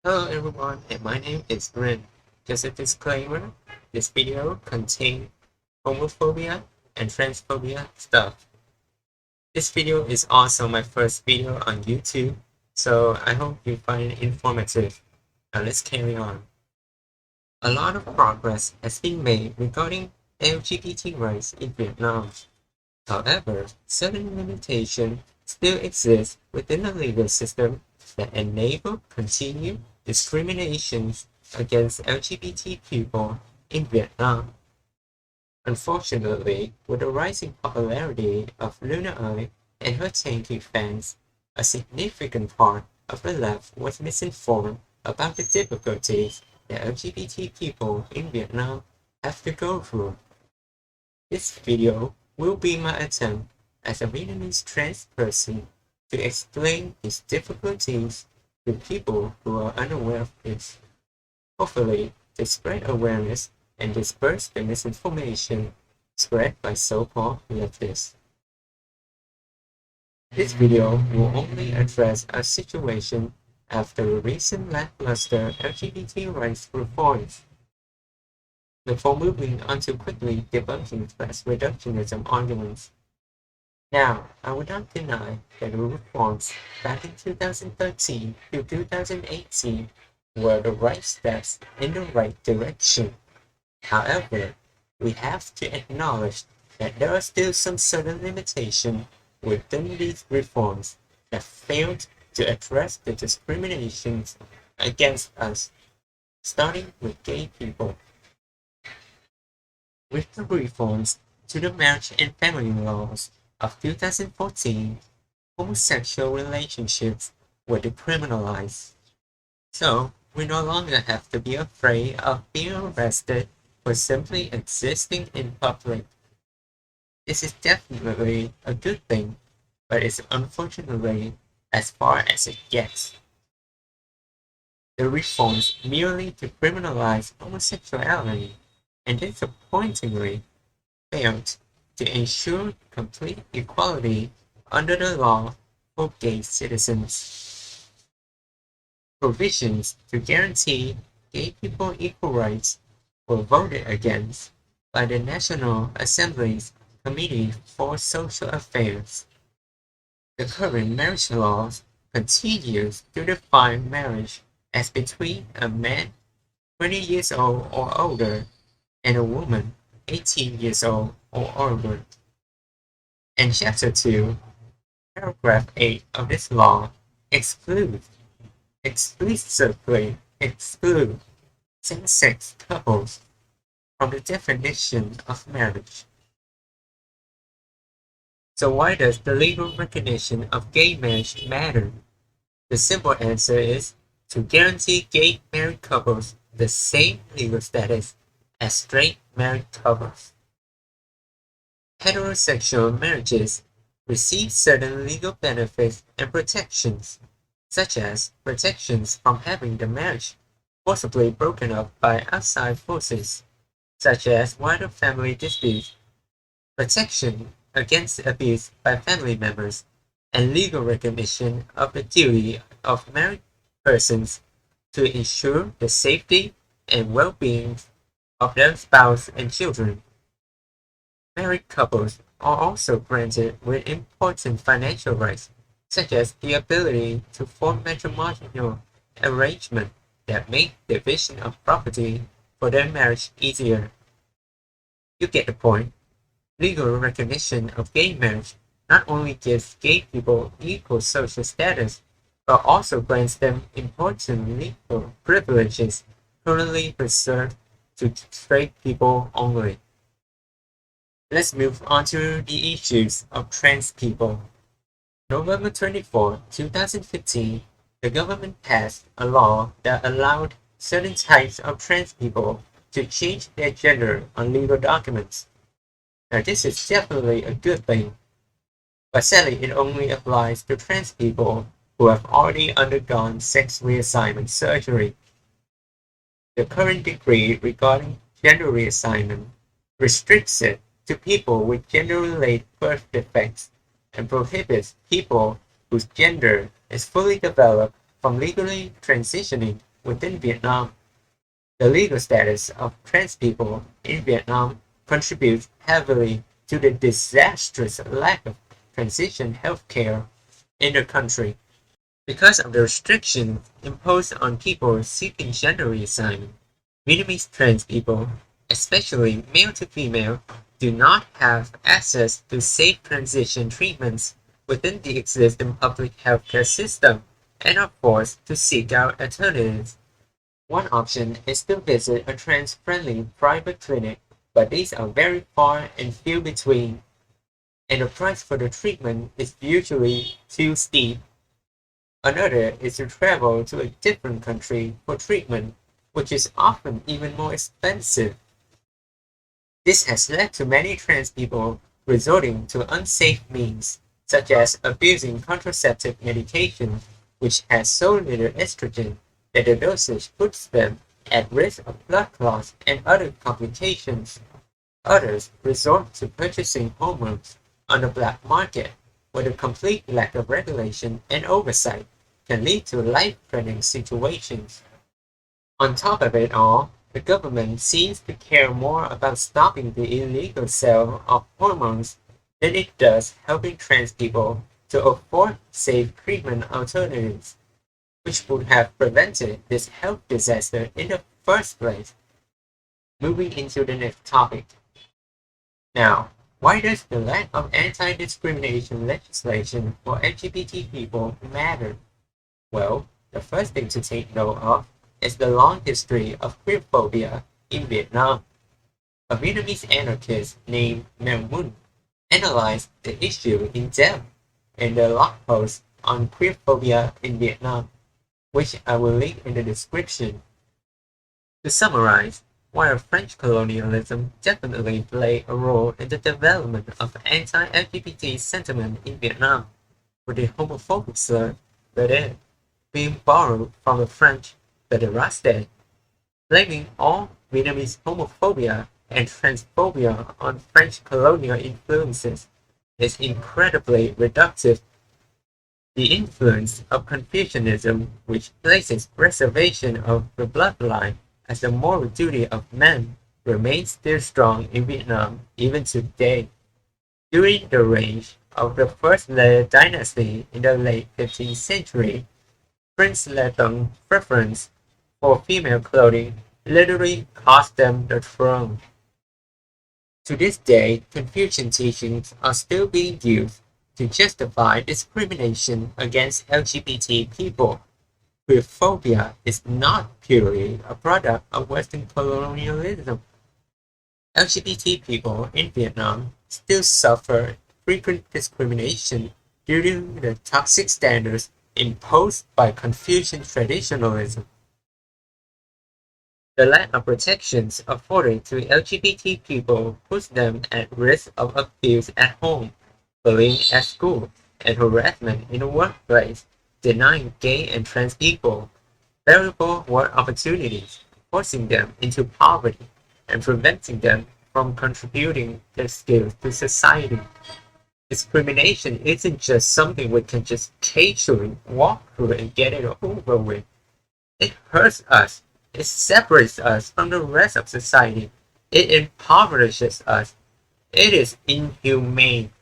Hello everyone, and my name is Rin. Just a disclaimer, this video contains homophobia and transphobia stuff. This video is also my first video on YouTube, so I hope you find it informative. Now let's carry on. A lot of progress has been made regarding LGBT rights in Vietnam. However, certain limitations still exist within the legal system that enable continued discrimination against LGBT people in Vietnam. Unfortunately, with the rising popularity of LunaOi and her tankie fans, a significant part of the left was misinformed about the difficulties that LGBT people in Vietnam have to go through. This video will be my attempt as a Vietnamese trans person to explain these difficulties to people who are unaware of this. Hopefully, to spread awareness and disperse the misinformation spread by so-called leftists. This video will only address a situation after recent lackluster LGBT rights reforms. Before moving on to quickly debunking reductionism arguments. Now, I would not deny that the reforms back in 2013 to 2018 were the right steps in the right direction. However, we have to acknowledge that there are still some certain limitations within these reforms that failed to address the discriminations against us, starting with gay people. With the reforms to the marriage and family laws of 2014, homosexual relationships were decriminalized. So, we no longer have to be afraid of being arrested for simply existing in public. This is definitely a good thing, but it's unfortunately as far as it gets. The reforms merely decriminalize homosexuality and disappointingly failed to ensure complete equality under the law for gay citizens. Provisions to guarantee gay people equal rights were voted against by the National Assembly's Committee for Social Affairs. The current marriage laws continues to define marriage as between a man 20 years old or older and a woman 18 years old or older. And Chapter 2, Paragraph 8 of this law explicitly exclude same-sex couples from the definition of marriage. So why does the legal recognition of gay marriage matter? The simple answer is to guarantee gay married couples the same legal status as straight married couples. Heterosexual marriages receive certain legal benefits and protections, such as protections from having the marriage forcibly broken up by outside forces, such as wider family disputes, protection against abuse by family members, and legal recognition of the duty of married persons to ensure the safety and well-being of their spouse and children. Married couples are also granted with important financial rights, such as the ability to form matrimonial arrangements that make division of property for their marriage easier. You get the point. Legal recognition of gay marriage not only gives gay people equal social status, but also grants them important legal privileges currently reserved to straight people only. Let's move on to the issues of trans people. November 24, 2015, the government passed a law that allowed certain types of trans people to change their gender on legal documents. Now, this is definitely a good thing, but sadly, it only applies to trans people who have already undergone sex reassignment surgery. The current decree regarding gender reassignment restricts it to people with gender-related birth defects and prohibits people whose gender is fully developed from legally transitioning within Vietnam. The legal status of trans people in Vietnam contributes heavily to the disastrous lack of transition healthcare in the country. Because of the restrictions imposed on people seeking gender reassignment, Vietnamese trans people, especially male to female, do not have access to safe transition treatments within the existing public healthcare system and are forced to seek out alternatives. One option is to visit a trans-friendly private clinic, but these are very far and few between, and the price for the treatment is usually too steep. Another is to travel to a different country for treatment, which is often even more expensive. This has led to many trans people resorting to unsafe means, such as abusing contraceptive medication, which has so little estrogen that the dosage puts them at risk of blood clots and other complications. Others resort to purchasing hormones on the black market, where the complete lack of regulation and oversight can lead to life-threatening situations. On top of it all, the government seems to care more about stopping the illegal sale of hormones than it does helping trans people to afford safe treatment alternatives, which would have prevented this health disaster in the first place. Moving into the next topic. Now, why does the lack of anti-discrimination legislation for LGBT people matter? Well, the first thing to take note of is the long history of queerphobia in Vietnam. A Vietnamese anarchist named Mel Mun analyzed the issue in depth in the blog post on queerphobia in Vietnam, which I will link in the description. To summarize, while French colonialism definitely played a role in the development of anti-LGBT sentiment in Vietnam, with the homophobic slur "vedette" being borrowed from the French "pederasty," blaming all Vietnamese homophobia and transphobia on French colonial influences is incredibly reductive. The influence of Confucianism, which places preservation of the bloodline as the moral duty of men, remains still strong in Vietnam even today. During the reign of the First Le dynasty in the late 15th century, Prince Le Tung's preference for female clothing literally cost them the throne. To this day, Confucian teachings are still being used to justify discrimination against LGBT people. Queerphobia is not purely a product of Western colonialism. LGBT people in Vietnam still suffer frequent discrimination due to the toxic standards imposed by Confucian traditionalism. The lack of protections afforded to LGBT people puts them at risk of abuse at home, bullying at school, and harassment in the workplace, denying gay and trans people valuable work opportunities, forcing them into poverty, and preventing them from contributing their skills to society. Discrimination isn't just something we can just casually walk through and get it over with. It hurts us. It separates us from the rest of society. It impoverishes us. It is inhumane.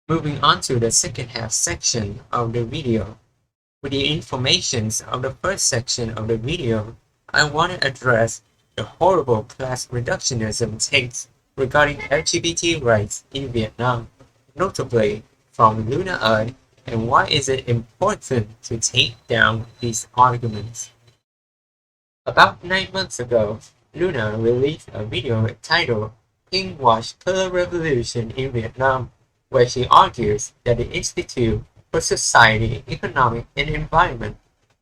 Moving on to the second half section of the video. With the informations of the first section of the video, I want to address the horrible class reductionism takes regarding LGBT rights in Vietnam, notably from LunaOi, and why is it important to take down these arguments. About 9 months ago, Luna released a video titled Pink Wash Color Revolution in Vietnam, where she argues that the Institute for Society, Economic and Environment,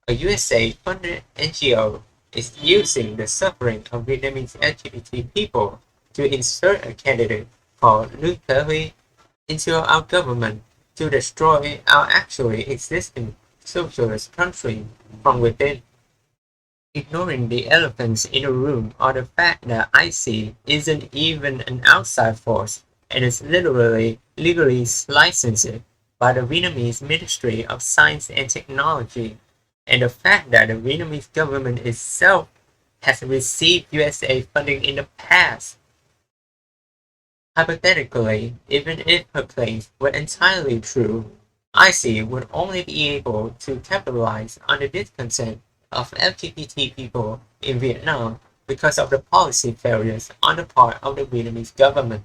a USA-funded NGO, is using the suffering of Vietnamese LGBT people to insert a candidate called LunaOi into our government to destroy our actually existing socialist country from within. Ignoring the elephants in the room or the fact that IC isn't even an outside force and is literally legally licensed by the Vietnamese Ministry of Science and Technology. and the fact that the Vietnamese government itself has received USA funding in the past. Hypothetically, even if her claims were entirely true, IC would only be able to capitalize on the discontent of LGBT people in Vietnam because of the policy failures on the part of the Vietnamese government.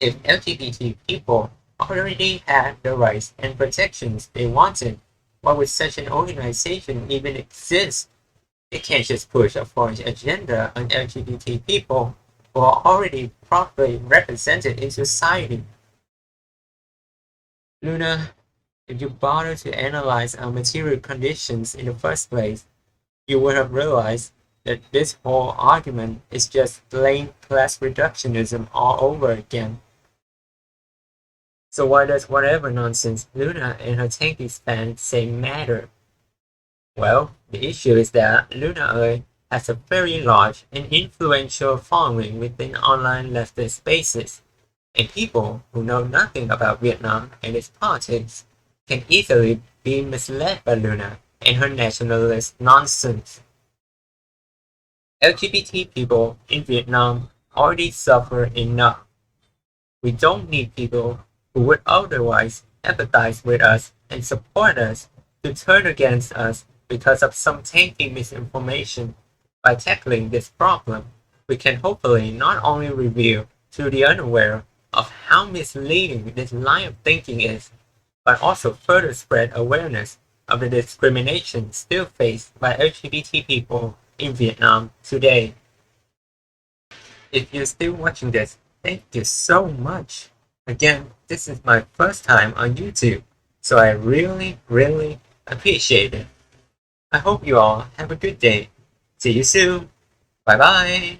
If LGBT people already had the rights and protections they wanted, why would such an organization even exist? It can't just push a foreign agenda on LGBT people who are already properly represented in society. Luna, if you bother to analyze our material conditions in the first place, you would have realized that this whole argument is just plain class reductionism all over again. So why does whatever nonsense Luna and her tankies fans say matter? Well, the issue is that LunaOi has a very large and influential following within online leftist spaces, and people who know nothing about Vietnam and its politics can easily be misled by Luna and her nationalist nonsense. LGBT people in Vietnam already suffer enough. We don't need people who would otherwise empathize with us and support us to turn against us because of some tanking misinformation. By tackling this problem, we can hopefully not only reveal to the unaware of how misleading this line of thinking is, but also further spread awareness of the discrimination still faced by LGBT people in Vietnam today. If you're still watching this, thank you so much. Again, this is my first time on YouTube, so I really appreciate it. I hope you all have a good day. See you soon. Bye bye.